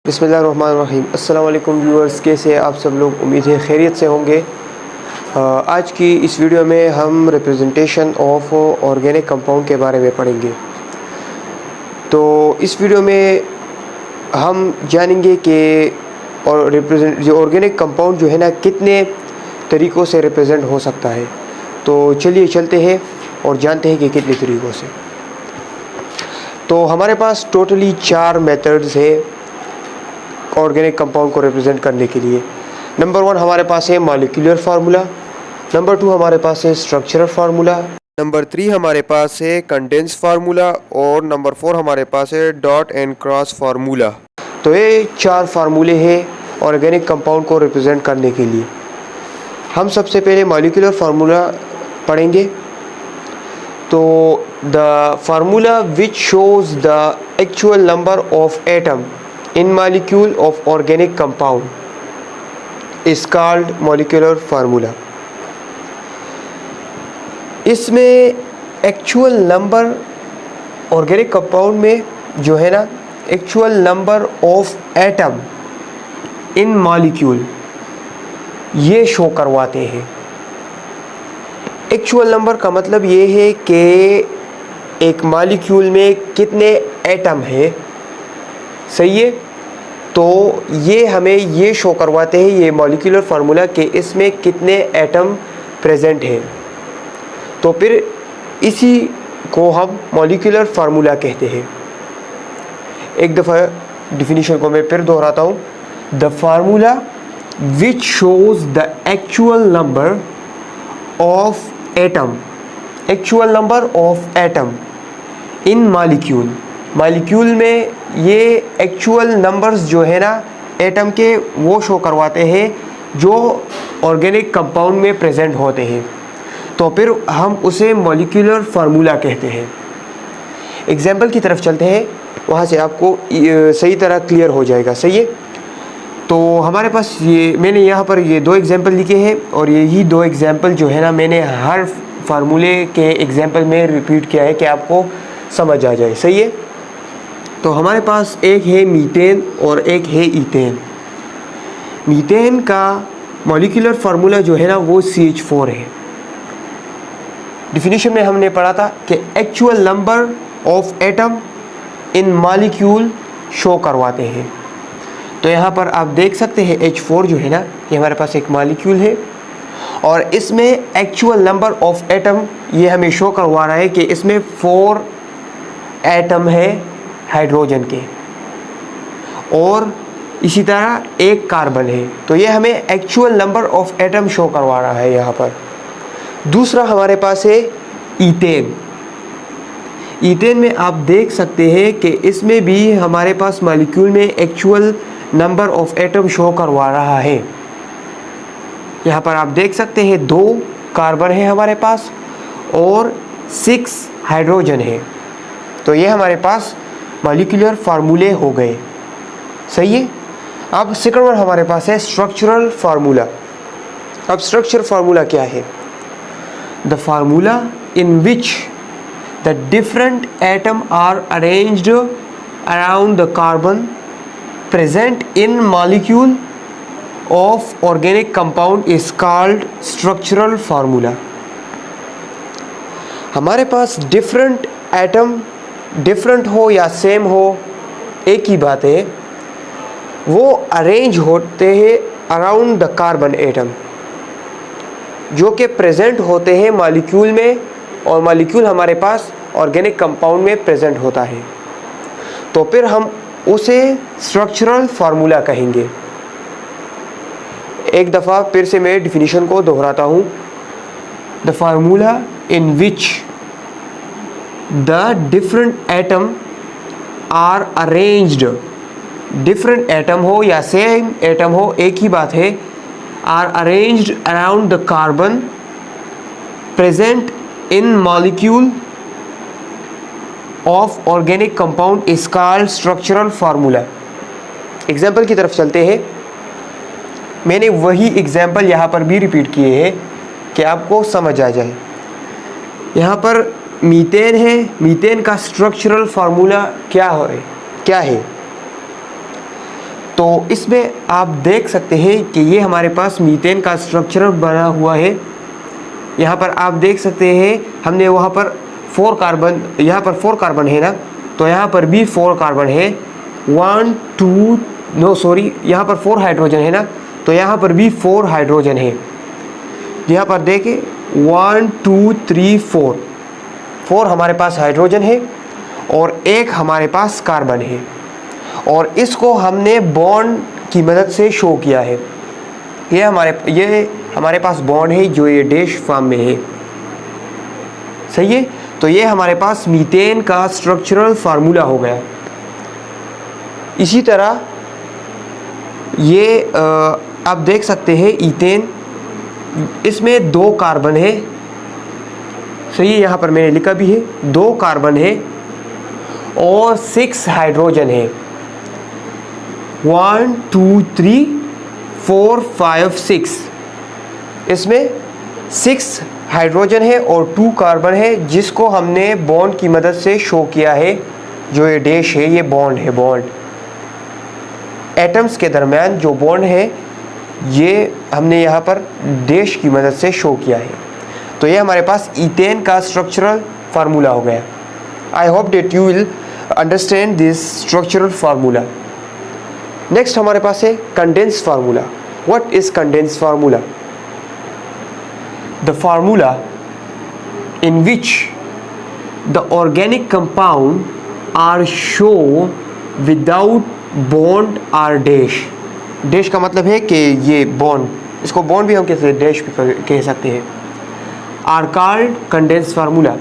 बिस्मिल्लाहिर्रहमानिर्रहीम। अस्सलाम वालेकुम व्यूअर्स, कैसे आप सब लोग? उम्मीद है खैरियत से होंगे। आज की इस वीडियो में हम रिप्रेजेंटेशन ऑफ ऑर्गेनिक कंपाउंड के बारे में पढ़ेंगे। तो इस वीडियो में हम जानेंगे कि जो ऑर्गेनिक कंपाउंड जो है ना, कितने तरीक़ों से रिप्रेजेंट हो सकता है। तो चलिए चलते हैं और जानते हैं कि कितने तरीक़ों से। तो हमारे पास टोटली 4 मेथड्स है ऑर्गेनिक कंपाउंड को रिप्रेजेंट करने के लिए। नंबर 1 हमारे पास है मॉलिक्यूलर फार्मूला, नंबर 2 हमारे पास है स्ट्रक्चरल फार्मूला, नंबर 3 हमारे पास है कंडेंस फार्मूला और नंबर 4 हमारे पास है डॉट एंड क्रॉस फार्मूला। तो ये 4 फार्मूले हैं ऑर्गेनिक कंपाउंड को रिप्रेजेंट करने के लिए। हम सबसे पहले मॉलिक्यूलर फार्मूला पढ़ेंगे। तो the formula which shows the actual number of atom in molecule of organic compound is called molecular formula। इसमें एक्चुअल नंबर ऑर्गेनिक कंपाउंड में जो है ना, actual number of atom in molecule ये शो करवाते हैं। एक्चुअल नंबर का मतलब ये है कि एक मॉलिक्यूल में कितने एटम है, सही है। तो ये हमें ये शो करवाते हैं ये मॉलिक्यूलर फार्मूला कि इसमें कितने एटम प्रेजेंट हैं। तो फिर इसी को हम मॉलिक्यूलर फार्मूला कहते हैं। एक दफ़ा डिफिनीशन को मैं फिर दोहराता हूँ। The formula which shows the actual number of atom, actual number of atom in molecule. Molecule में ये एक्चुअल नंबर्स जो है ना एटम के, वो शो करवाते हैं जो ऑर्गेनिक कंपाउंड में प्रेजेंट होते हैं। तो फिर हम उसे मॉलिक्यूलर फार्मूला कहते हैं। एग्जाम्पल की तरफ चलते हैं, वहाँ से आपको सही तरह क्लियर हो जाएगा, सही है। तो हमारे पास मैंने यहाँ पर ये 2 एग्जाम्पल लिखे हैं और यही 2 एग्जाम्पल जो है ना मैंने हर फार्मूले के एग्जाम्पल में रिपीट किया है कि आपको समझ आ जाए, सही है। तो हमारे पास एक है मीथेन और एक है ईथेन। मीथेन का मॉलिक्यूलर फार्मूला जो है ना वो CH4 है। डिफिनीशन में हमने पढ़ा था कि actual number of atom in molecule show करवाते हैं। तो यहाँ पर आप देख सकते हैं H4 जो है ना, ये हमारे पास एक मॉलिक्यूल है और इसमें एक्चुअल नंबर ऑफ एटम ये हमें शो करवा रहा है कि इसमें 4 एटम है हाइड्रोजन के और इसी तरह एक कार्बन है। तो ये हमें actual number of atom show करवा रहा है यहाँ पर। दूसरा हमारे पास है ईथेन। ईथेन में आप देख सकते हैं कि इसमें भी हमारे पास मॉलिक्यूल में actual number of atom show करवा रहा है। यहाँ पर आप देख सकते हैं 2 कार्बन है हमारे पास और 6 हाइड्रोजन है। तो ये हमारे पास मॉलिक्यूलर फार्मूले हो गए, सही है। अब सेकंड वन हमारे पास है स्ट्रक्चरल फार्मूला। अब स्ट्रक्चरल फार्मूला क्या है? The formula in which the different atom are arranged around the carbon present in molecule of organic compound is called structural formula. हमारे पास डिफरेंट एटम, डिफरेंट हो या सेम हो एक ही बात है, वो अरेंज होते हैं अराउंड द कार्बन एटम, जो कि प्रेजेंट होते हैं मॉलिक्यूल में और मॉलिक्यूल हमारे पास ऑर्गेनिक कंपाउंड में प्रेजेंट होता है। तो फिर हम उसे स्ट्रक्चरल फार्मूला कहेंगे। एक दफ़ा फिर से मैं डिफिनीशन को दोहराता हूँ। The formula in which the different atom are arranged, different atom हो या same atom हो एक ही बात है, are arranged around the carbon present in molecule of organic compound is called structural formula। Example की तरफ चलते हैं। मैंने वही एग्जाम्पल यहाँ पर भी रिपीट किए हैं कि आपको समझ आ जाए। यहाँ पर मीथेन है, मीथेन का स्ट्रक्चरल फार्मूला क्या है? तो इसमें आप देख सकते हैं कि ये हमारे पास मीथेन का स्ट्रक्चर बना हुआ है। यहाँ पर आप देख सकते हैं हमने वहाँ पर 4 कार्बन, यहाँ पर 4 कार्बन है ना, तो यहाँ पर भी 4 कार्बन है। 1 2 नो सॉरी, यहाँ पर 4 हाइड्रोजन है ना, तो यहाँ पर भी 4 हाइड्रोजन है। यहाँ पर देखें 1 2 3 4 हमारे पास हाइड्रोजन है और 1 हमारे पास कार्बन है, और इसको हमने बॉन्ड की मदद से शो किया है। ये हमारे पास बॉन्ड है जो ये डैश फॉर्म में है, सही है। तो ये हमारे पास मीथेन का स्ट्रक्चरल फार्मूला हो गया। इसी तरह ये आप देख सकते हैं ईथेन, इसमें 2 कार्बन है, सही है, यहाँ पर मैंने लिखा भी है 2 कार्बन है और 6 हाइड्रोजन है। 1 2 3 4 5 6, इसमें 6 हाइड्रोजन है और 2 कार्बन है, जिसको हमने बॉन्ड की मदद से शो किया है। जो ये डैश है ये बॉन्ड है, बॉन्ड एटम्स के दरमियान जो बॉन्ड है ये हमने यहाँ पर डैश की मदद से शो किया है। तो ये हमारे पास ईथेन का स्ट्रक्चरल फार्मूला हो गया। I hope that you will understand this structural formula. Next हमारे पास है condense formula. What is condense formula? The formula in which the organic compound are show without bond or dash. Dash का मतलब है कि ये बॉन्ड, इसको bond भी हम कहते हैं, डैश भी कह सकते हैं। आर कॉल्ड कंडेंस फार्मूला,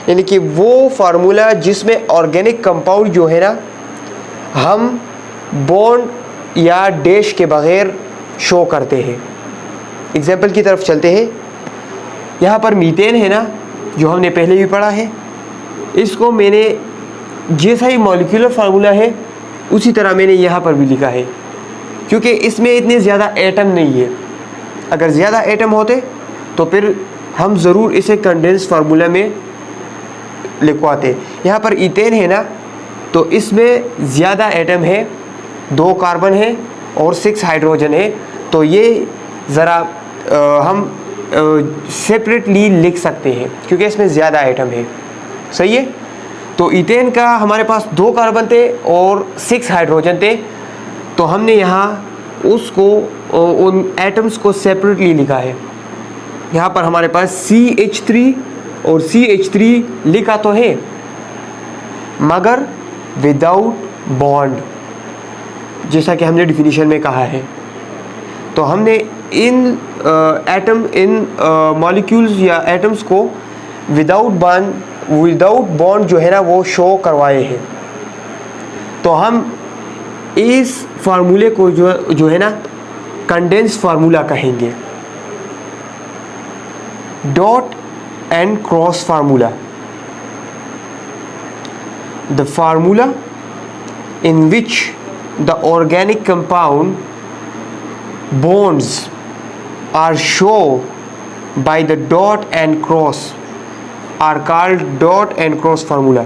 यानी कि वो फार्मूला जिसमें ऑर्गेनिक कंपाउंड जो है ना हम बॉन्ड या डैश के बगैर शो करते हैं। एग्जाम्पल की तरफ चलते हैं। यहाँ पर मीथेन है ना, जो हमने पहले भी पढ़ा है, इसको मैंने जैसा ही मॉलिक्यूलर फार्मूला है उसी तरह मैंने यहाँ पर भी लिखा है, क्योंकि इसमें इतने ज़्यादा एटम नहीं है। अगर ज़्यादा एटम होते तो फिर हम ज़रूर इसे कंडेंस फार्मूला में लिखवाते। यहाँ पर ईथेन है ना, तो इसमें ज़्यादा एटम है, 2 कार्बन है और 6 हाइड्रोजन है, तो ये ज़रा हम सेपरेटली लिख सकते हैं क्योंकि इसमें ज़्यादा एटम है, सही है। तो ईथेन का हमारे पास 2 कार्बन थे और 6 हाइड्रोजन थे, तो हमने यहाँ उसको उन एटम्स को सेपरेटली लिखा है। यहाँ पर हमारे पास CH3 और CH3 लिखा तो है मगर विदाउट बॉन्ड, जैसा कि हमने डिफिनीशन में कहा है। तो हमने इन मॉलिक्यूल्स या एटम्स को विदाउट बॉन्ड जो है ना वो शो करवाए हैं। तो हम इस फार्मूले को जो है ना कंडेंस फार्मूला कहेंगे। Dot and cross formula, the formula in which the organic compound bonds are shown by the dot and cross are called dot and cross formula।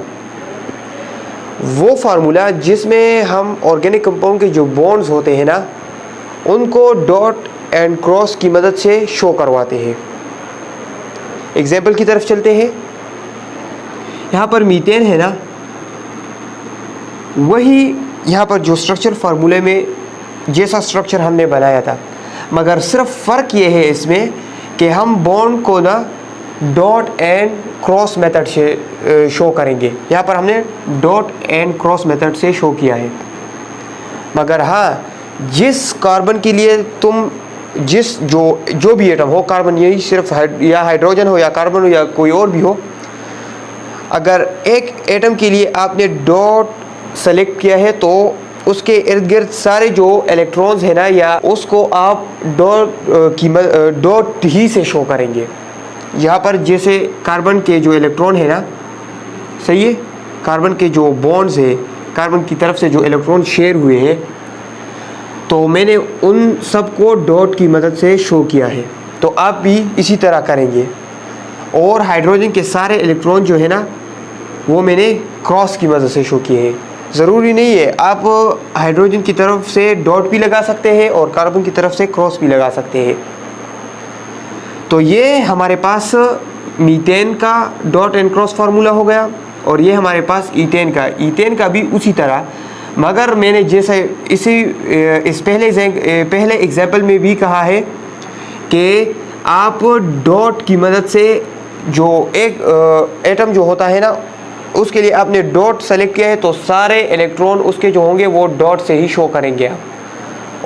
वो फार्मूला जिसमें हम ऑर्गेनिक कंपाउंड के जो बॉन्ड्स होते हैं ना उनको डॉट एंड क्रॉस की मदद से शो करवाते हैं। एग्जाम्पल की तरफ चलते हैं। यहाँ पर मीथेन है ना, वही यहाँ पर जो स्ट्रक्चर फार्मूले में जैसा स्ट्रक्चर हमने बनाया था, मगर सिर्फ फ़र्क ये है इसमें कि हम बॉन्ड को ना डॉट एंड क्रॉस मेथड से शो करेंगे। यहाँ पर हमने डॉट एंड क्रॉस मेथड से शो किया है। मगर हाँ, जिस कार्बन के लिए तुम जो भी एटम हो, कार्बन यही सिर्फ या हाइड्रोजन हो या कार्बन हो या कोई और भी हो, अगर एक एटम के लिए आपने डॉट सेलेक्ट किया है तो उसके इर्द गिर्द सारे जो इलेक्ट्रॉन्स है ना, या उसको आप डॉट ही से शो करेंगे। यहाँ पर जैसे कार्बन के जो इलेक्ट्रॉन है ना, सही है, कार्बन के जो बॉन्ड्स है, कार्बन की तरफ से जो इलेक्ट्रॉन शेयर हुए हैं, तो मैंने उन सब को डॉट की मदद से शो किया है। तो आप भी इसी तरह करेंगे। और हाइड्रोजन के सारे इलेक्ट्रॉन जो है ना वो मैंने क्रॉस की मदद से शो किए हैं। ज़रूरी नहीं है आप हाइड्रोजन की तरफ से डॉट भी लगा सकते हैं और कार्बन की तरफ से क्रॉस भी लगा सकते हैं। तो ये हमारे पास मीथेन का डॉट एंड क्रॉस फार्मूला हो गया और ये हमारे पास ईथेन का भी उसी तरह, मगर मैंने जैसे इस पहले एग्जाम्पल में भी कहा है कि आप डॉट की मदद से जो एक एटम जो होता है ना, उसके लिए आपने डॉट सेलेक्ट किया है तो सारे इलेक्ट्रॉन उसके जो होंगे वो डॉट से ही शो करेंगे आप,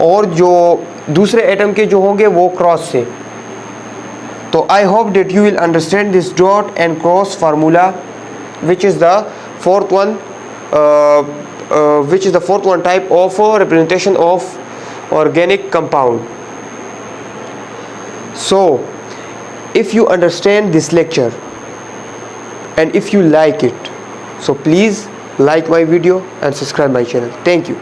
और जो दूसरे एटम के जो होंगे वो क्रॉस से। तो आई hope that you will understand this dot and cross formula which is the fourth one type of representation of organic compound. So if you understand this lecture and if you like it, so please like my video and subscribe my channel. Thank you.